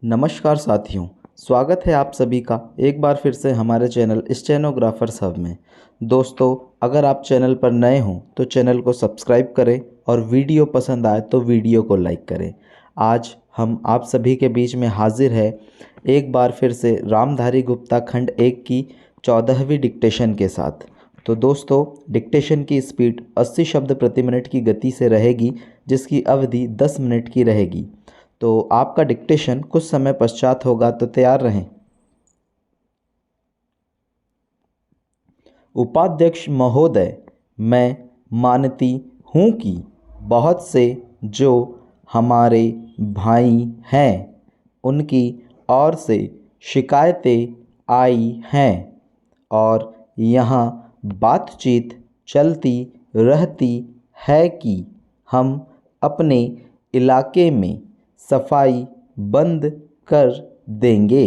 नमस्कार साथियों, स्वागत है आप सभी का एक बार फिर से हमारे चैनल स्टेनोग्राफर्स हब में। दोस्तों, अगर आप चैनल पर नए हों तो चैनल को सब्सक्राइब करें और वीडियो पसंद आए तो वीडियो को लाइक करें। आज हम आप सभी के बीच में हाजिर है एक बार फिर से रामधारी गुप्ता खंड 1 की 14वीं डिक्टेशन के साथ। तो दोस्तों, डिक्टेशन की स्पीड 80 शब्द प्रति मिनट की गति से रहेगी, जिसकी अवधि 10 मिनट की रहेगी। तो आपका डिक्टेशन कुछ समय पश्चात होगा, तो तैयार रहें। उपाध्यक्ष महोदय, मैं मानती हूँ कि बहुत से जो हमारे भाई हैं उनकी ओर से शिकायतें आई हैं और यहाँ बातचीत चलती रहती है कि हम अपने इलाके में सफाई बंद कर देंगे,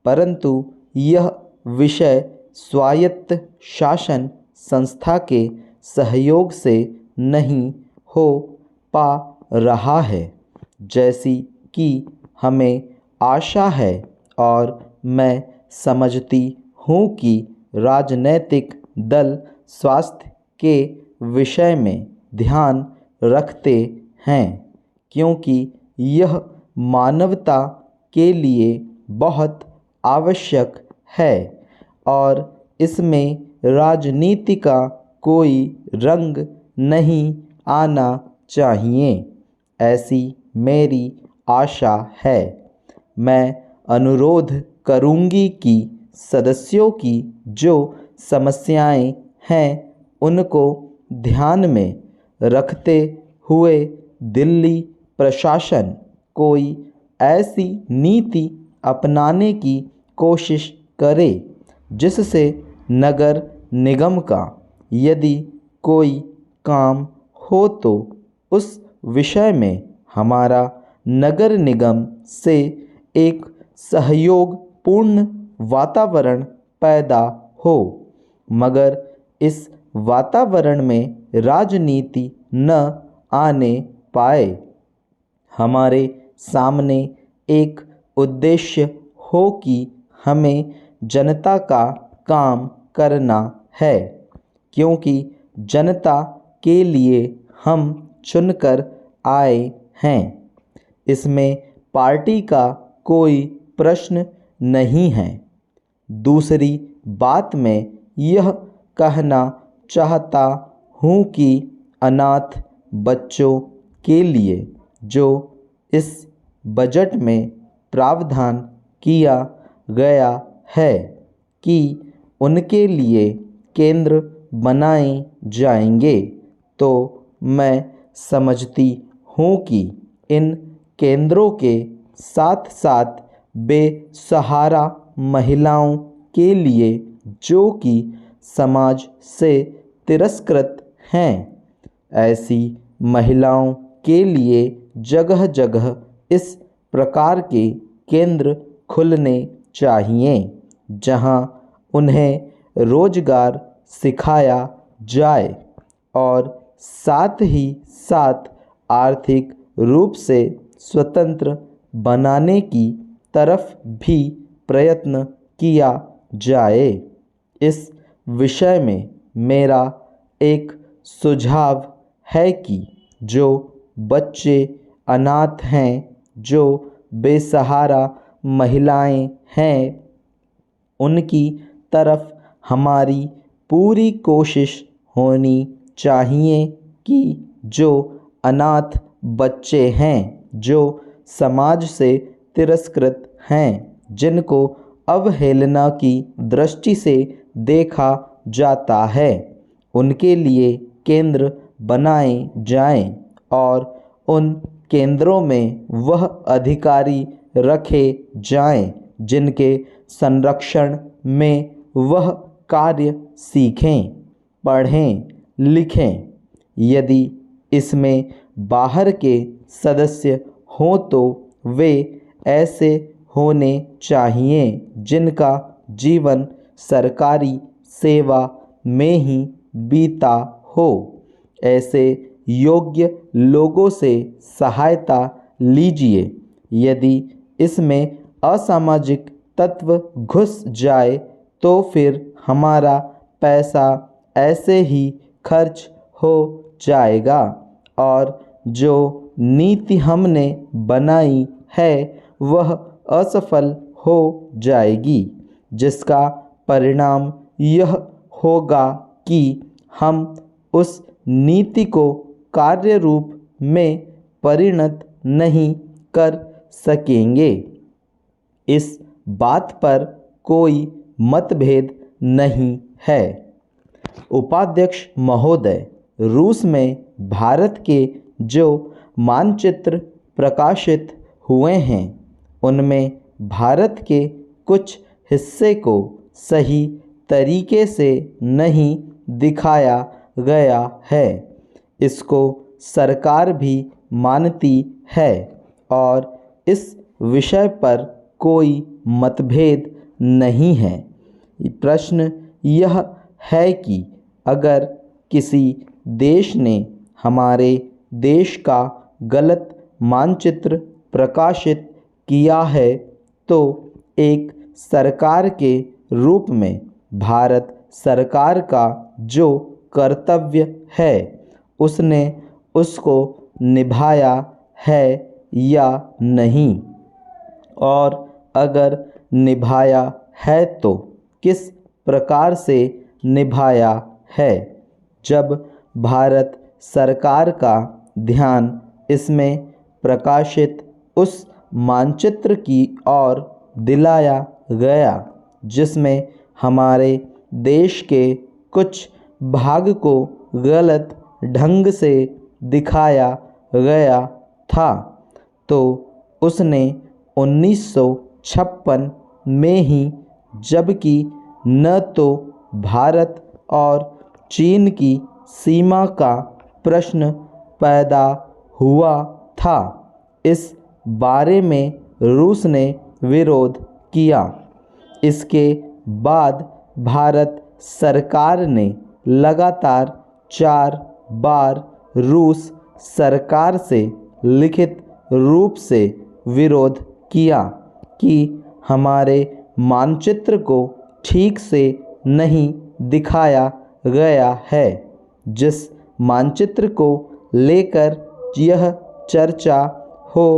परंतु यह विषय स्वायत्त शासन संस्था के सहयोग से नहीं हो पा रहा है जैसी कि हमें आशा है, और मैं समझती हूँ कि राजनैतिक दल स्वास्थ्य के विषय में ध्यान रखते हैं, क्योंकि यह मानवता के लिए बहुत आवश्यक है और इसमें राजनीति का कोई रंग नहीं आना चाहिए, ऐसी मेरी आशा है। मैं अनुरोध करूंगी कि सदस्यों की जो समस्याएं हैं उनको ध्यान में रखते हुए दिल्ली प्रशासन कोई ऐसी नीति अपनाने की कोशिश करे जिससे नगर निगम का यदि कोई काम हो तो उस विषय में हमारा नगर निगम से एक सहयोगपूर्ण वातावरण पैदा हो, मगर इस वातावरण में राजनीति न आने पाए। हमारे सामने एक उद्देश्य हो कि हमें जनता का काम करना है, क्योंकि जनता के लिए हम चुनकर आए हैं। इसमें पार्टी का कोई प्रश्न नहीं है। दूसरी बात मैं यह कहना चाहता हूँ कि अनाथ बच्चों के लिए जो इस बजट में प्रावधान किया गया है कि उनके लिए केंद्र बनाए जाएंगे, तो मैं समझती हूँ कि इन केंद्रों के साथ साथ बेसहारा महिलाओं के लिए जो कि समाज से तिरस्कृत हैं, ऐसी महिलाओं के लिए जगह जगह इस प्रकार के केंद्र खुलने चाहिए जहां उन्हें रोजगार सिखाया जाए और साथ ही साथ आर्थिक रूप से स्वतंत्र बनाने की तरफ भी प्रयत्न किया जाए। इस विषय में मेरा एक सुझाव है कि जो बच्चे अनाथ हैं, जो बेसहारा महिलाएं हैं, उनकी तरफ हमारी पूरी कोशिश होनी चाहिए कि जो अनाथ बच्चे हैं, जो समाज से तिरस्कृत हैं, जिनको अवहेलना की दृष्टि से देखा जाता है, उनके लिए केंद्र बनाए जाएं और उन केंद्रों में वह अधिकारी रखे जाएं जिनके संरक्षण में वह कार्य सीखें, पढ़ें, लिखें। यदि इसमें बाहर के सदस्य हों तो वे ऐसे होने चाहिए जिनका जीवन सरकारी सेवा में ही बीता हो। ऐसे योग्य लोगों से सहायता लीजिए। यदि इसमें असामाजिक तत्व घुस जाए तो फिर हमारा पैसा ऐसे ही खर्च हो जाएगा और जो नीति हमने बनाई है वह असफल हो जाएगी, जिसका परिणाम यह होगा कि हम उस नीति को कार्य रूप में परिणत नहीं कर सकेंगे। इस बात पर कोई मतभेद नहीं है। उपाध्यक्ष महोदय, रूस में भारत के जो मानचित्र प्रकाशित हुए हैं उनमें भारत के कुछ हिस्से को सही तरीके से नहीं दिखाया गया है। इसको सरकार भी मानती है और इस विषय पर कोई मतभेद नहीं है। प्रश्न यह है कि अगर किसी देश ने हमारे देश का गलत मानचित्र प्रकाशित किया है तो एक सरकार के रूप में भारत सरकार का जो कर्तव्य है उसने उसको निभाया है या नहीं, और अगर निभाया है तो किस प्रकार से निभाया है। जब भारत सरकार का ध्यान इसमें प्रकाशित उस मानचित्र की ओर दिलाया गया जिसमें हमारे देश के कुछ भाग को गलत ढंग से दिखाया गया था, तो उसने 1956 में ही, जबकि न तो भारत और चीन की सीमा का प्रश्न पैदा हुआ था, इस बारे में रूस ने विरोध किया। इसके बाद भारत सरकार ने लगातार 4 बार रूस सरकार से लिखित रूप से विरोध किया कि हमारे मानचित्र को ठीक से नहीं दिखाया गया है। जिस मानचित्र को लेकर यह चर्चा हो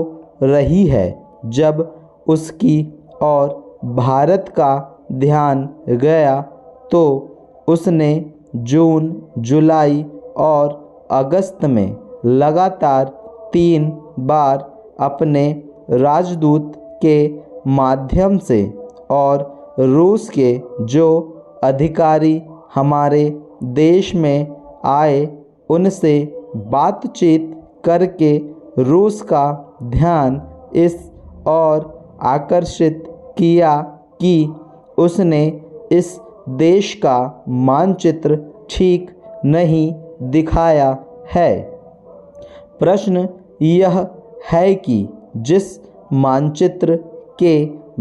रही है, जब उसकी ओर भारत का ध्यान गया तो उसने जून, जुलाई और अगस्त में लगातार 3 बार अपने राजदूत के माध्यम से और रूस के जो अधिकारी हमारे देश में आए उनसे बातचीत करके रूस का ध्यान इस ओर आकर्षित किया कि उसने इस देश का मानचित्र ठीक नहीं दिखाया है। प्रश्न यह है कि जिस मानचित्र के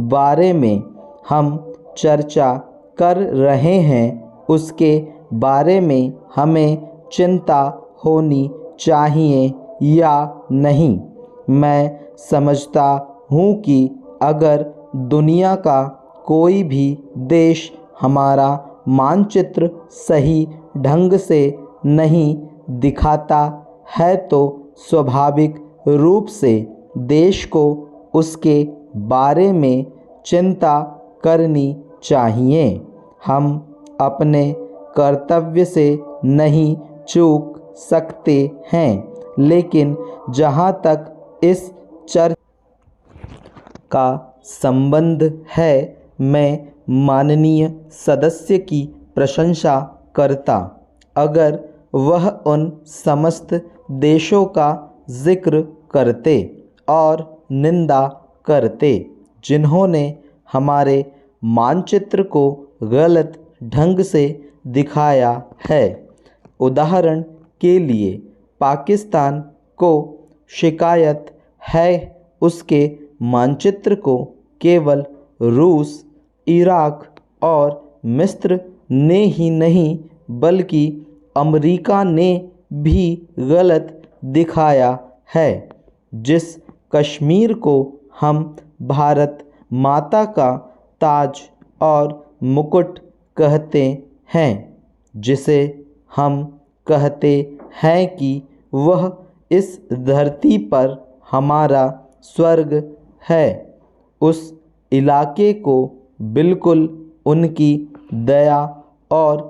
बारे में हम चर्चा कर रहे हैं उसके बारे में हमें चिंता होनी चाहिए या नहीं। मैं समझता हूँ कि अगर दुनिया का कोई भी देश हमारा मानचित्र सही ढंग से नहीं दिखाता है तो स्वाभाविक रूप से देश को उसके बारे में चिंता करनी चाहिए। हम अपने कर्तव्य से नहीं चूक सकते हैं, लेकिन जहाँ तक इस चर्चा का संबंध है, मैं माननीय सदस्य की प्रशंसा करता अगर वह उन समस्त देशों का जिक्र करते और निंदा करते जिन्होंने हमारे मानचित्र को गलत ढंग से दिखाया है। उदाहरण के लिए पाकिस्तान को शिकायत है उसके मानचित्र को केवल रूस, इराक और मिस्र ने ही नहीं बल्कि अमेरिका ने भी गलत दिखाया है। जिस कश्मीर को हम भारत माता का ताज और मुकुट कहते हैं, जिसे हम कहते हैं कि वह इस धरती पर हमारा स्वर्ग है, उस इलाके को बिल्कुल उनकी दया और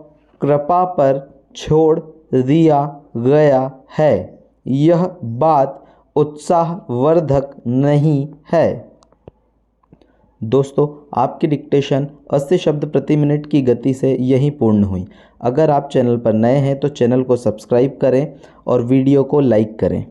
कृपा पर छोड़ दिया गया है। यह बात उत्साहवर्धक नहीं है। दोस्तों, आपकी डिक्टेशन 80 शब्द प्रति मिनट की गति से यहीं पूर्ण हुई। अगर आप चैनल पर नए हैं तो चैनल को सब्सक्राइब करें और वीडियो को लाइक करें।